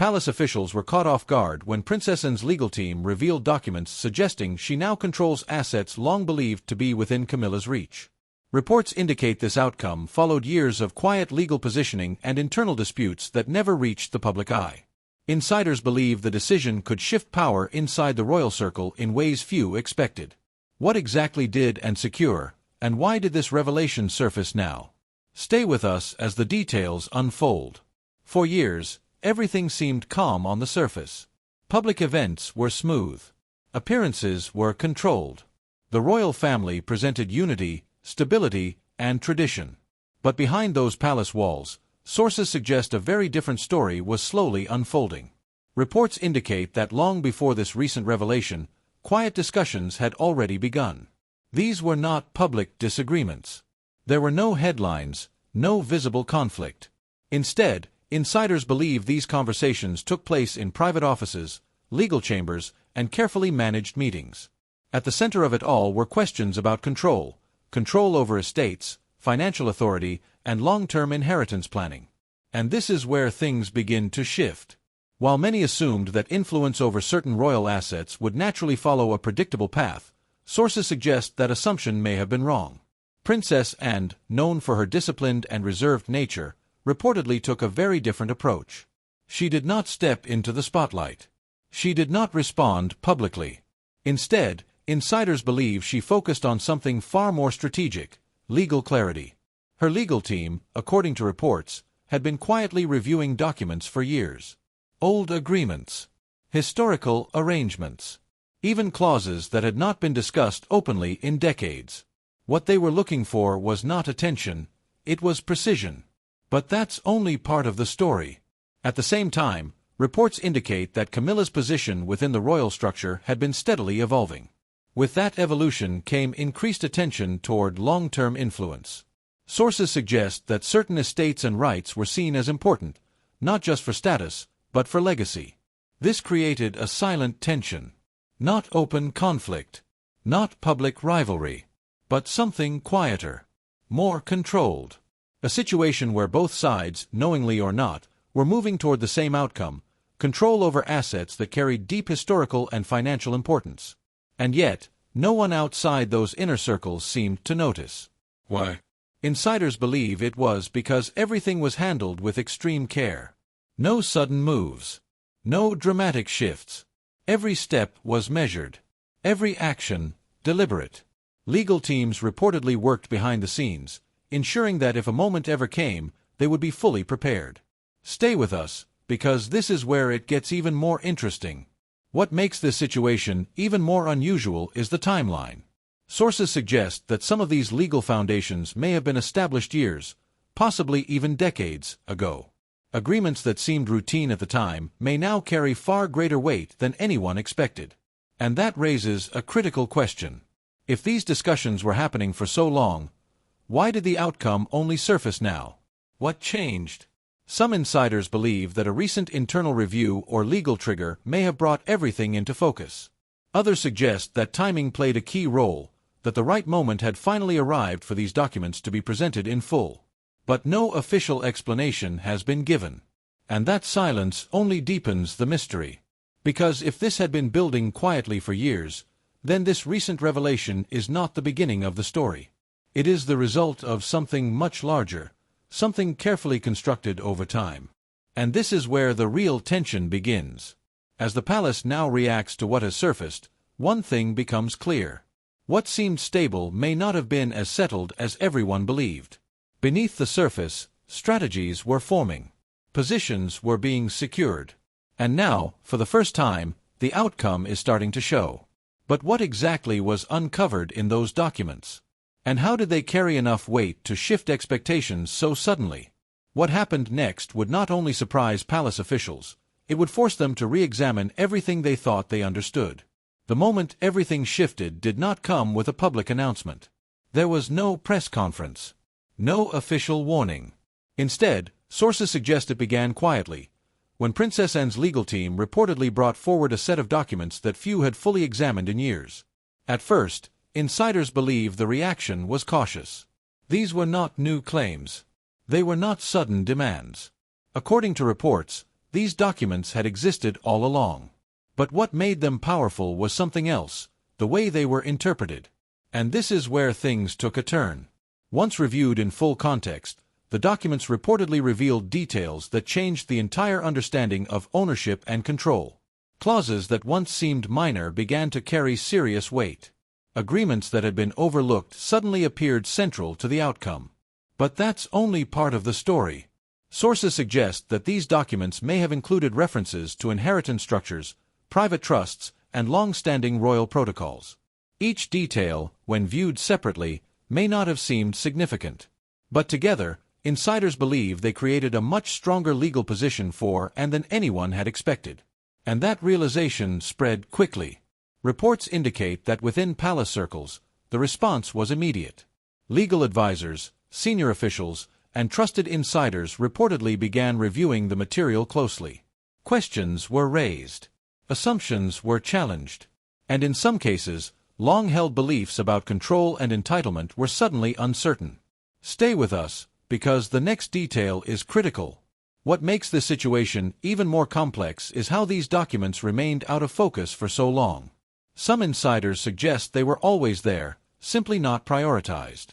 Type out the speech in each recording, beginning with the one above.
Palace officials were caught off guard when Princess Anne's legal team revealed documents suggesting she now controls assets long believed to be within Camilla's reach. Reports indicate this outcome followed years of quiet legal positioning and internal disputes that never reached the public eye. Insiders believe the decision could shift power inside the royal circle in ways few expected. What exactly did and secure, and why did this revelation surface now? Stay with us as the details unfold. For years, everything seemed calm on the surface. Public events were smooth. Appearances were controlled. The royal family presented unity, stability, and tradition. But behind those palace walls, sources suggest a very different story was slowly unfolding. Reports indicate that long before this recent revelation, quiet discussions had already begun. These were not public disagreements. There were no headlines, no visible conflict. Instead, insiders believe these conversations took place in private offices, legal chambers, and carefully managed meetings. At the center of it all were questions about control over estates, financial authority, and long-term inheritance planning. And this is where things begin to shift. While many assumed that influence over certain royal assets would naturally follow a predictable path, sources suggest that assumption may have been wrong. Princess Anne, known for her disciplined and reserved nature, reportedly took a very different approach. She did not step into the spotlight. She did not respond publicly. Instead, insiders believe she focused on something far more strategic: legal clarity. Her legal team, according to reports, had been quietly reviewing documents for years. Old agreements, historical arrangements, even clauses that had not been discussed openly in decades. What they were looking for was not attention, it was precision. But that's only part of the story. At the same time, reports indicate that Camilla's position within the royal structure had been steadily evolving. With that evolution came increased attention toward long-term influence. Sources suggest that certain estates and rights were seen as important, not just for status, but for legacy. This created a silent tension. Not open conflict, not public rivalry, but something quieter, more controlled. A situation where both sides, knowingly or not, were moving toward the same outcome: control over assets that carried deep historical and financial importance. And yet, no one outside those inner circles seemed to notice. Why? Insiders believe it was because everything was handled with extreme care. No sudden moves. No dramatic shifts. Every step was measured. Every action, deliberate. Legal teams reportedly worked behind the scenes, ensuring that if a moment ever came, they would be fully prepared. Stay with us, because this is where it gets even more interesting. What makes this situation even more unusual is the timeline. Sources suggest that some of these legal foundations may have been established years, possibly even decades, ago. Agreements that seemed routine at the time may now carry far greater weight than anyone expected. And that raises a critical question. If these discussions were happening for so long, why did the outcome only surface now? What changed? Some insiders believe that a recent internal review or legal trigger may have brought everything into focus. Others suggest that timing played a key role, that the right moment had finally arrived for these documents to be presented in full. But no official explanation has been given. And that silence only deepens the mystery. Because if this had been building quietly for years, then this recent revelation is not the beginning of the story. It is the result of something much larger, something carefully constructed over time. And this is where the real tension begins. As the palace now reacts to what has surfaced, one thing becomes clear. What seemed stable may not have been as settled as everyone believed. Beneath the surface, strategies were forming. Positions were being secured. And now, for the first time, the outcome is starting to show. But what exactly was uncovered in those documents? And how did they carry enough weight to shift expectations so suddenly? What happened next would not only surprise palace officials, it would force them to re-examine everything they thought they understood. The moment everything shifted did not come with a public announcement. There was no press conference. No official warning. Instead, sources suggest it began quietly, when Princess Anne's legal team reportedly brought forward a set of documents that few had fully examined in years. At first, insiders believe the reaction was cautious. These were not new claims. They were not sudden demands. According to reports, these documents had existed all along. But what made them powerful was something else, the way they were interpreted. And this is where things took a turn. Once reviewed in full context, the documents reportedly revealed details that changed the entire understanding of ownership and control. Clauses that once seemed minor began to carry serious weight. Agreements that had been overlooked suddenly appeared central to the outcome. But that's only part of the story. Sources suggest that these documents may have included references to inheritance structures, private trusts, and long-standing royal protocols. Each detail, when viewed separately, may not have seemed significant. But together, insiders believe they created a much stronger legal position for and than anyone had expected. And that realization spread quickly. Reports indicate that within palace circles, the response was immediate. Legal advisors, senior officials, and trusted insiders reportedly began reviewing the material closely. Questions were raised. Assumptions were challenged. And in some cases, long-held beliefs about control and entitlement were suddenly uncertain. Stay with us, because the next detail is critical. What makes this situation even more complex is how these documents remained out of focus for so long. Some insiders suggest they were always there, simply not prioritized.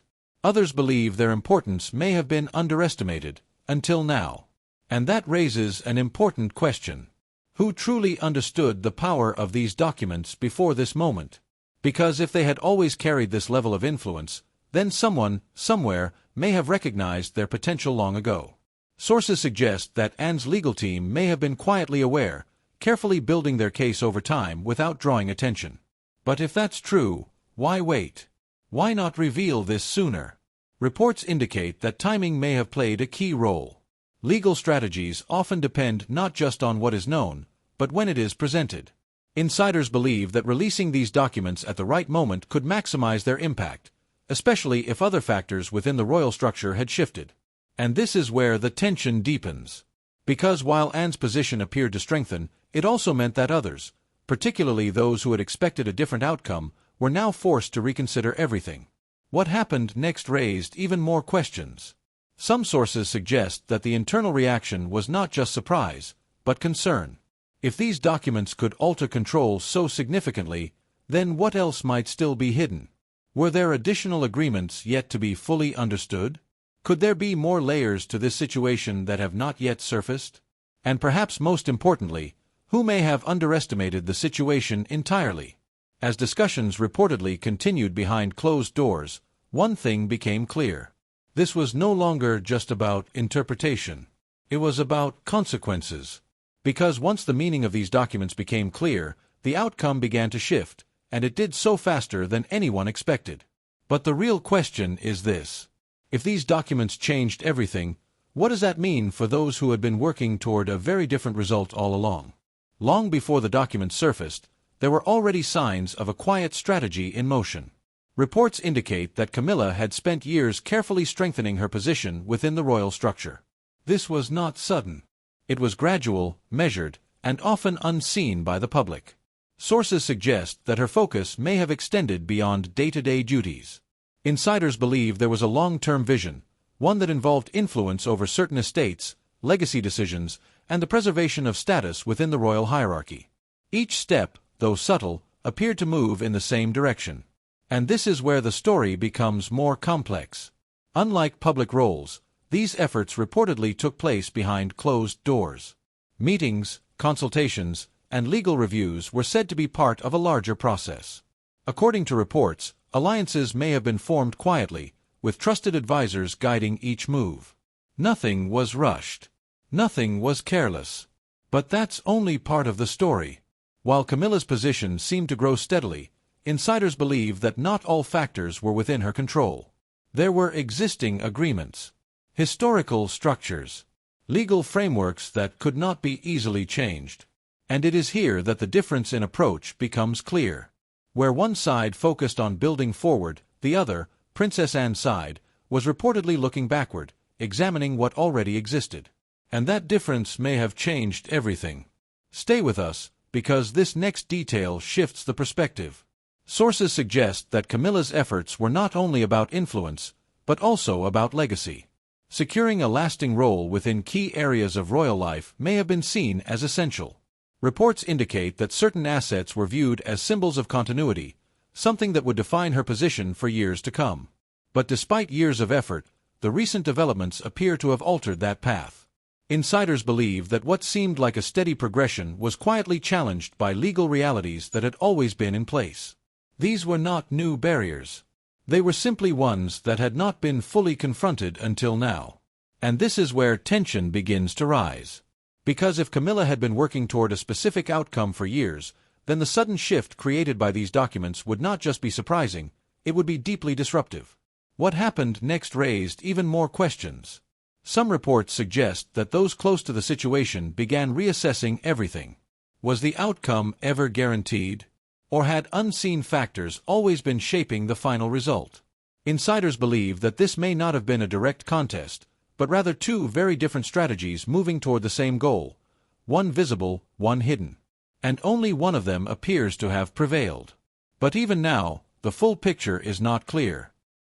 Others believe their importance may have been underestimated, until now. And that raises an important question. Who truly understood the power of these documents before this moment? Because if they had always carried this level of influence, then someone, somewhere, may have recognized their potential long ago. Sources suggest that Anne's legal team may have been quietly aware, carefully building their case over time without drawing attention. But if that's true, why wait? Why not reveal this sooner? Reports indicate that timing may have played a key role. Legal strategies often depend not just on what is known, but when it is presented. Insiders believe that releasing these documents at the right moment could maximize their impact, especially if other factors within the royal structure had shifted. And this is where the tension deepens. Because while Anne's position appeared to strengthen, it also meant that others, particularly those who had expected a different outcome, were now forced to reconsider everything. What happened next raised even more questions. Some sources suggest that the internal reaction was not just surprise, but concern. If these documents could alter control so significantly, then what else might still be hidden? Were there additional agreements yet to be fully understood? Could there be more layers to this situation that have not yet surfaced? And perhaps most importantly, who may have underestimated the situation entirely? As discussions reportedly continued behind closed doors, one thing became clear. This was no longer just about interpretation. It was about consequences. Because once the meaning of these documents became clear, the outcome began to shift, and it did so faster than anyone expected. But the real question is this. If these documents changed everything, what does that mean for those who had been working toward a very different result all along? Long before the documents surfaced, there were already signs of a quiet strategy in motion. Reports indicate that Camilla had spent years carefully strengthening her position within the royal structure. This was not sudden. It was gradual, measured, and often unseen by the public. Sources suggest that her focus may have extended beyond day-to-day duties. Insiders believe there was a long-term vision, one that involved influence over certain estates, legacy decisions, and the preservation of status within the royal hierarchy. Each step, though subtle, appeared to move in the same direction. And this is where the story becomes more complex. Unlike public roles, these efforts reportedly took place behind closed doors. Meetings, consultations, and legal reviews were said to be part of a larger process. According to reports, alliances may have been formed quietly, with trusted advisors guiding each move. Nothing was rushed. Nothing was careless. But that's only part of the story. While Camilla's position seemed to grow steadily, insiders believe that not all factors were within her control. There were existing agreements, historical structures, legal frameworks that could not be easily changed. And it is here that the difference in approach becomes clear. Where one side focused on building forward, the other, Princess Anne's side, was reportedly looking backward, examining what already existed. And that difference may have changed everything. Stay with us, because this next detail shifts the perspective. Sources suggest that Camilla's efforts were not only about influence, but also about legacy. Securing a lasting role within key areas of royal life may have been seen as essential. Reports indicate that certain assets were viewed as symbols of continuity, something that would define her position for years to come. But despite years of effort, the recent developments appear to have altered that path. Insiders believe that what seemed like a steady progression was quietly challenged by legal realities that had always been in place. These were not new barriers. They were simply ones that had not been fully confronted until now. And this is where tension begins to rise. Because if Camilla had been working toward a specific outcome for years, then the sudden shift created by these documents would not just be surprising, it would be deeply disruptive. What happened next raised even more questions. Some reports suggest that those close to the situation began reassessing everything. Was the outcome ever guaranteed? Or had unseen factors always been shaping the final result? Insiders believe that this may not have been a direct contest, but rather two very different strategies moving toward the same goal, one visible, one hidden. And only one of them appears to have prevailed. But even now, the full picture is not clear.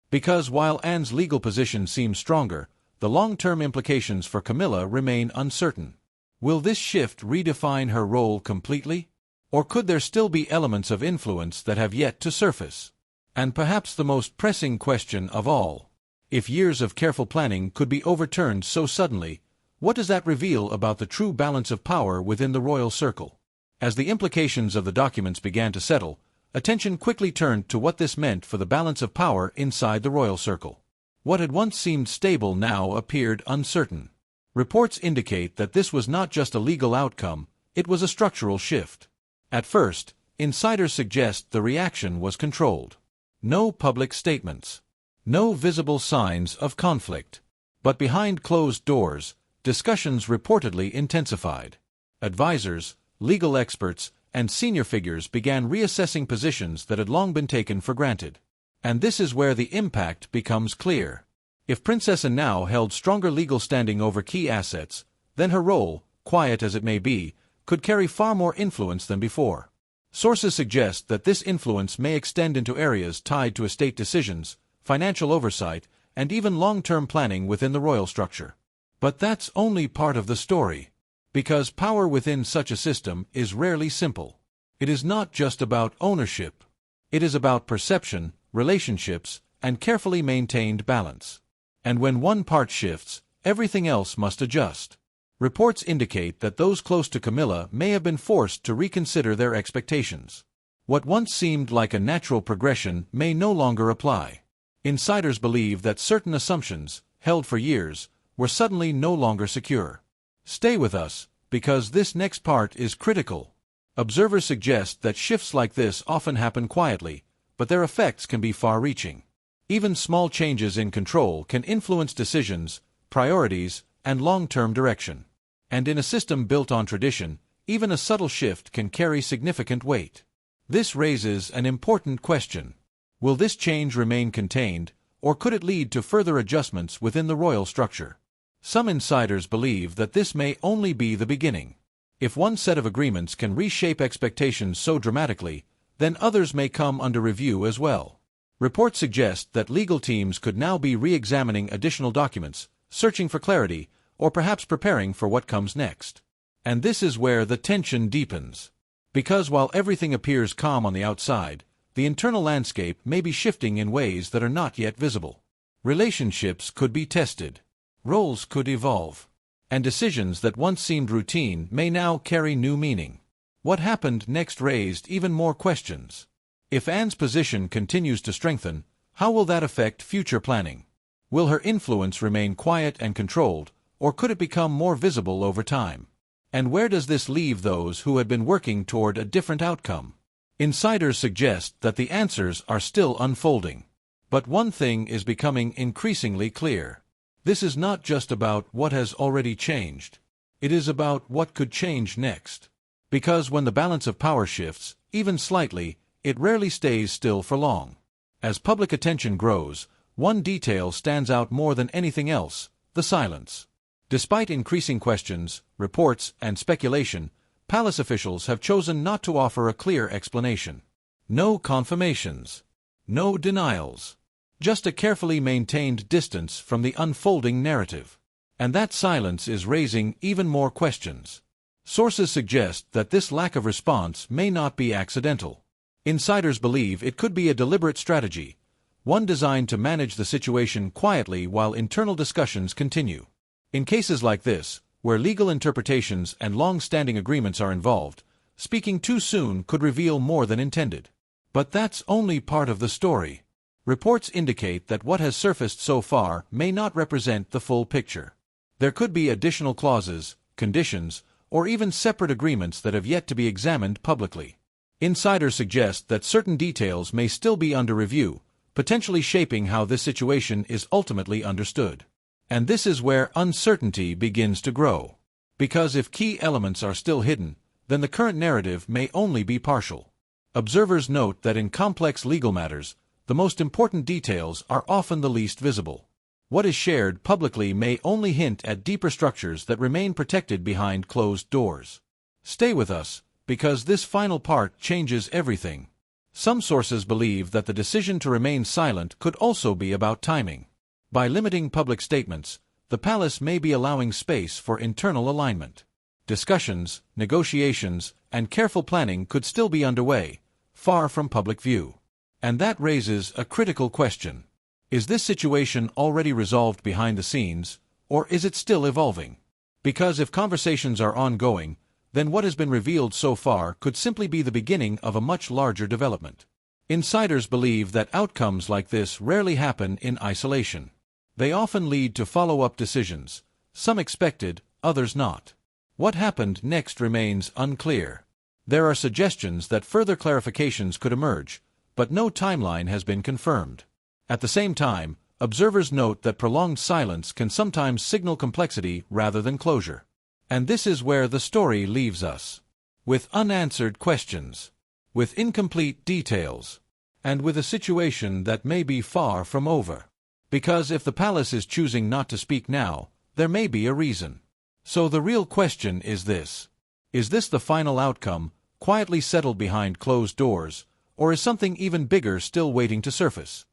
Because while Anne's legal position seems stronger, the long-term implications for Camilla remain uncertain. Will this shift redefine her role completely? Or could there still be elements of influence that have yet to surface? And perhaps the most pressing question of all, if years of careful planning could be overturned so suddenly, what does that reveal about the true balance of power within the royal circle? As the implications of the documents began to settle, attention quickly turned to what this meant for the balance of power inside the royal circle. What had once seemed stable now appeared uncertain. Reports indicate that this was not just a legal outcome, it was a structural shift. At first, insiders suggest the reaction was controlled. No public statements. No visible signs of conflict. But behind closed doors, discussions reportedly intensified. Advisors, legal experts, and senior figures began reassessing positions that had long been taken for granted. And this is where the impact becomes clear. If Princess Anne now held stronger legal standing over key assets, then her role, quiet as it may be, could carry far more influence than before. Sources suggest that this influence may extend into areas tied to estate decisions, financial oversight, and even long-term planning within the royal structure. But that's only part of the story. Because power within such a system is rarely simple. It is not just about ownership. It is about perception, relationships, and carefully maintained balance. And when one part shifts, everything else must adjust. Reports indicate that those close to Camilla may have been forced to reconsider their expectations. What once seemed like a natural progression may no longer apply. Insiders believe that certain assumptions, held for years, were suddenly no longer secure. Stay with us, because this next part is critical. Observers suggest that shifts like this often happen quietly, but their effects can be far-reaching. Even small changes in control can influence decisions, priorities, and long-term direction. And in a system built on tradition, even a subtle shift can carry significant weight. This raises an important question. Will this change remain contained, or could it lead to further adjustments within the royal structure? Some insiders believe that this may only be the beginning. If one set of agreements can reshape expectations so dramatically, then others may come under review as well. Reports suggest that legal teams could now be re-examining additional documents, searching for clarity, or perhaps preparing for what comes next. And this is where the tension deepens. Because while everything appears calm on the outside, the internal landscape may be shifting in ways that are not yet visible. Relationships could be tested. Roles could evolve. And decisions that once seemed routine may now carry new meaning. What happened next raised even more questions. If Anne's position continues to strengthen, how will that affect future planning? Will her influence remain quiet and controlled, or could it become more visible over time? And where does this leave those who had been working toward a different outcome? Insiders suggest that the answers are still unfolding. But one thing is becoming increasingly clear. This is not just about what has already changed. It is about what could change next. Because when the balance of power shifts, even slightly, it rarely stays still for long. As public attention grows, one detail stands out more than anything else: the silence. Despite increasing questions, reports, and speculation, palace officials have chosen not to offer a clear explanation. No confirmations. No denials. just a carefully maintained distance from the unfolding narrative. And that silence is raising even more questions. Sources suggest that this lack of response may not be accidental. Insiders believe it could be a deliberate strategy, one designed to manage the situation quietly while internal discussions continue. In cases like this, where legal interpretations and long-standing agreements are involved, speaking too soon could reveal more than intended. But that's only part of the story. Reports indicate that what has surfaced so far may not represent the full picture. There could be additional clauses, conditions, or even separate agreements that have yet to be examined publicly. Insiders suggest that certain details may still be under review, potentially shaping how this situation is ultimately understood. And this is where uncertainty begins to grow. Because if key elements are still hidden, then the current narrative may only be partial. Observers note that in complex legal matters, the most important details are often the least visible. What is shared publicly may only hint at deeper structures that remain protected behind closed doors. Stay with us, because this final part changes everything. Some sources believe that the decision to remain silent could also be about timing. By limiting public statements, the palace may be allowing space for internal alignment. Discussions, negotiations, and careful planning could still be underway, far from public view. And that raises a critical question. Is this situation already resolved behind the scenes, or is it still evolving? Because if conversations are ongoing, then what has been revealed so far could simply be the beginning of a much larger development. Insiders believe that outcomes like this rarely happen in isolation. They often lead to follow-up decisions, some expected, others not. What happened next remains unclear. There are suggestions that further clarifications could emerge, but no timeline has been confirmed. At the same time, observers note that prolonged silence can sometimes signal complexity rather than closure. And this is where the story leaves us. With unanswered questions, with incomplete details, and with a situation that may be far from over. Because if the palace is choosing not to speak now, there may be a reason. So the real question is this. Is this the final outcome, quietly settled behind closed doors, or is something even bigger still waiting to surface?